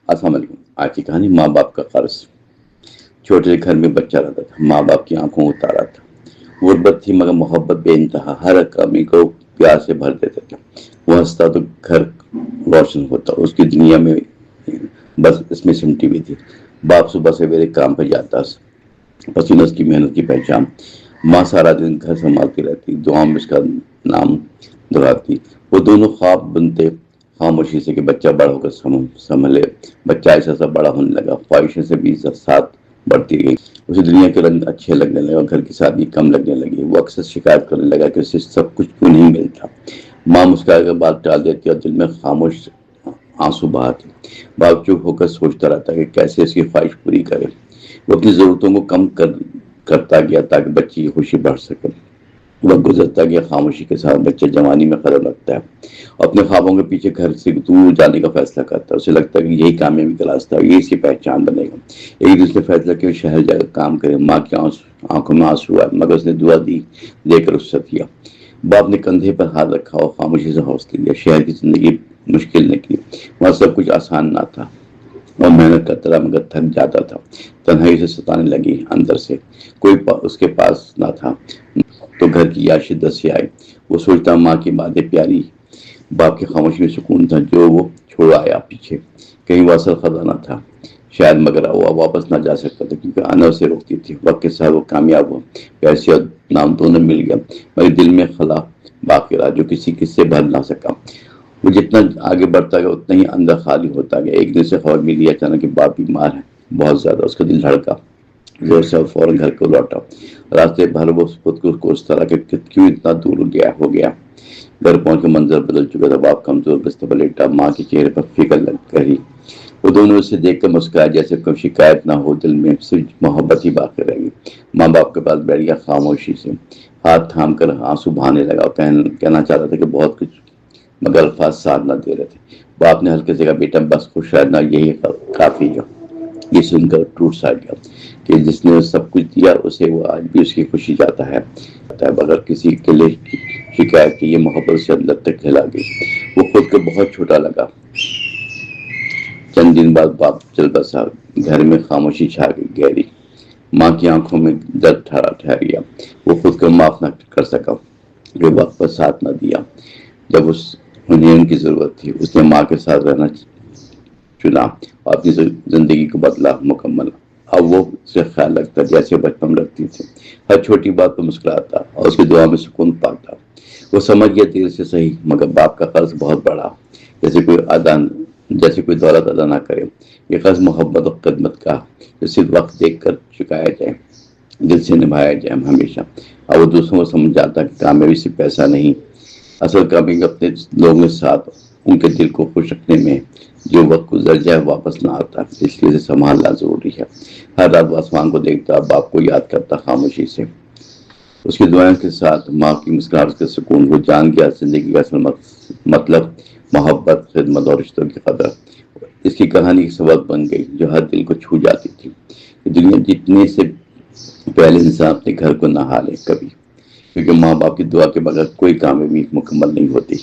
السلام علیکم۔ آج کی کہانی ماں باپ کا قرض۔ چھوٹے سے گھر میں بچہ رہتا تھا، ماں باپ کی آنکھوں کو اتارا تھا۔ غربت تھی مگر محبت بے انتہا، ہر کمی کو پیار سے بھر دیتے تھے۔ وہ ہنستا تو گھر روشن ہوتا، اس کی دنیا میں بس اس میں سمٹی ہوئی تھی۔ باپ صبح سویرے کام پہ جاتا، پسینہ اس کی محنت کی پہچان۔ ماں سارا دن گھر سنبھالتی رہتی، دعاؤں میں اس کا نام دہراتی۔ وہ دونوں خواب بنتے خاموشی سے کہ بچہ بڑا ہو کر سنبھلے۔ بچہ ایسا سا بڑا ہونے لگا، خواہشیں سے بھی ساتھ بڑھتی گئی۔ اسے دنیا کے رنگ اچھے لگنے لگے اور گھر کی سادگی کم لگنے لگی۔ وہ اکثر شکایت کرنے لگا کہ اسے سب کچھ کیوں نہیں ملتا۔ ماں مسکرا کر بات ٹال دیتی اور دل میں خاموش آنسو بہاتی۔ باپ چپ ہو کر سوچتا رہتا کہ کیسے اس کی خواہش پوری کرے۔ وہ اپنی ضرورتوں کو کم کرتا گیا تاکہ بچے کی خوشی بڑھ سکے۔ وقت گزرتا گیا، خاموشی کے ساتھ بچہ جوانی میں قدم رکھتا ہے، اپنے خوابوں کے پیچھے گھر سے دور جانے کا فیصلہ کرتا ہے۔ اسے لگتا ہے کہ یہی کامیابی کا راستہ ہے، یہی اس کی پہچان بنے گا۔ ایک دن سے فیصلہ کہ وہ شہر جا کر کام کرے۔ ماں کی آنکھوں میں آنسو آئے مگر اس نے دعا دی دے کر رخصت کیا۔ باپ نے کندھے پر ہاتھ رکھا اور خاموشی سے حوصلہ دیا۔ شہر کی زندگی مشکل نکلی، وہاں سب کچھ آسان نہ تھا۔ وہ محنت کرتا رہا مگر تھک جاتا تھا۔ تنہائی سے ستانے لگی اندر سے، کوئی اس کے پاس نہ تھا تو گھر کی یاد شدت سے آئی۔ وہ سوچتا ماں کی باتیں پیاری، باپ کی خاموشی میں سکون تھا جو وہ چھوڑ آیا پیچھے۔ کہیں وہ اصل خزانہ تھا شاید، مگر وہ واپس نہ جا سکتا تھا کیونکہ آنا اسے روکتی تھی۔ وقت کے ساتھ وہ کامیاب ہوا، پیسے اور نام دونوں مل گیا مگر دل میں خلا باقی رہا جو کسی سے بھر نہ سکا۔ وہ جتنا آگے بڑھتا گیا اتنا ہی اندر خالی ہوتا گیا۔ ایک دن سے خبر ملی اچانک کہ باپ بیمار ہے، بہت زیادہ۔ اس کا دل دھڑکا زور سے اور فوراً گھر کو لوٹا۔ راستے بھر وہ خود کو کوستا رہا کہ کیوں اتنا دور ہو گیا۔ گھر پہنچ کے منظر بدل چکا تھا۔ باپ کمزور بستر پر لیٹا، ماں کے چہرے پر فکر لگ رہی۔ وہ دونوں اسے دیکھ کر مسکرائے جیسے کوئی شکایت نہ ہو، دل میں صرف محبت ہی باقی رہ گئی۔ ماں باپ کے پاس بیٹھ گیا خاموشی سے، ہاتھ تھام کر آنسو بہانے لگا اور کہنا چاہتا تھا کہ بہت کچھ مگر الفاظ ساتھ نہ دے رہے تھے۔ باپ نے ہلکے سے کہا بیٹا بس خوش رہنا یہی کافی ہے۔ یہ سن کر ٹوٹ سا گیا کہ جس نے سب کچھ دیا اسے وہ آج بھی اس کی خوشی چاہتا ہے بغیر کسی کے لیے شکایت کی۔ یہ محبت سے اندر تک کھلا گئی۔ وہ خود کو بہت چھوٹا لگا۔ چند دن بعد باپ چل بسا، گھر میں خاموشی چھا گئی گہری۔ ماں کی آنکھوں میں درد ٹھہر گیا۔ وہ خود کو معاف نہ کر سکا جو وقت پر ساتھ نہ دیا جب انہیں ان کی ضرورت تھی۔ اس نے ماں کے ساتھ رہنا چنا اور اپنی زندگی کو بدلا مکمل۔ اب وہ اسے خیال رکھتا جیسے بچپن میں رکھتی تھی، ہر چھوٹی بات پر مسکراتا اور اس کی دعا میں سکون پاتا۔ وہ سمجھ گیا دیر سے صحیح مگر باپ کا قرض بہت بڑا، جیسے کوئی دولت ادا نہ کرے۔ یہ قرض محبت اور خدمت کا جو صرف وقت دیکھ کر چکایا جائے، دل سے نبھایا جائے ہمیشہ۔ اور وہ دوسروں کو سمجھ جاتا کہ کامیابی سے پیسہ نہیں، اصل کامیابی اپنے لوگوں کے ساتھ ان کے دل کو خوش رکھنے میں جو وقت گزر جائے واپس نہ آتا، اس لیے اسے سنبھالنا ضروری ہے۔ ہر رات وہ آسمان کو دیکھتا، باپ کو یاد کرتا خاموشی سے، اس کی دعائیں کے ساتھ ماں کی مسکراہٹ کا سکون۔ وہ جان گیا زندگی کا اصل مطلب محبت، خدمت اور رشتوں کی قدر۔ اس کی کہانی ایک سبق بن گئی جو ہر دل کو چھو جاتی تھی کہ دنیا جتنے سے پہلے انسان اپنے گھر کو نہ ہالے کبھی، کیونکہ ماں باپ کی دعا کے بغیر کوئی کامیابی مکمل نہیں ہوتی۔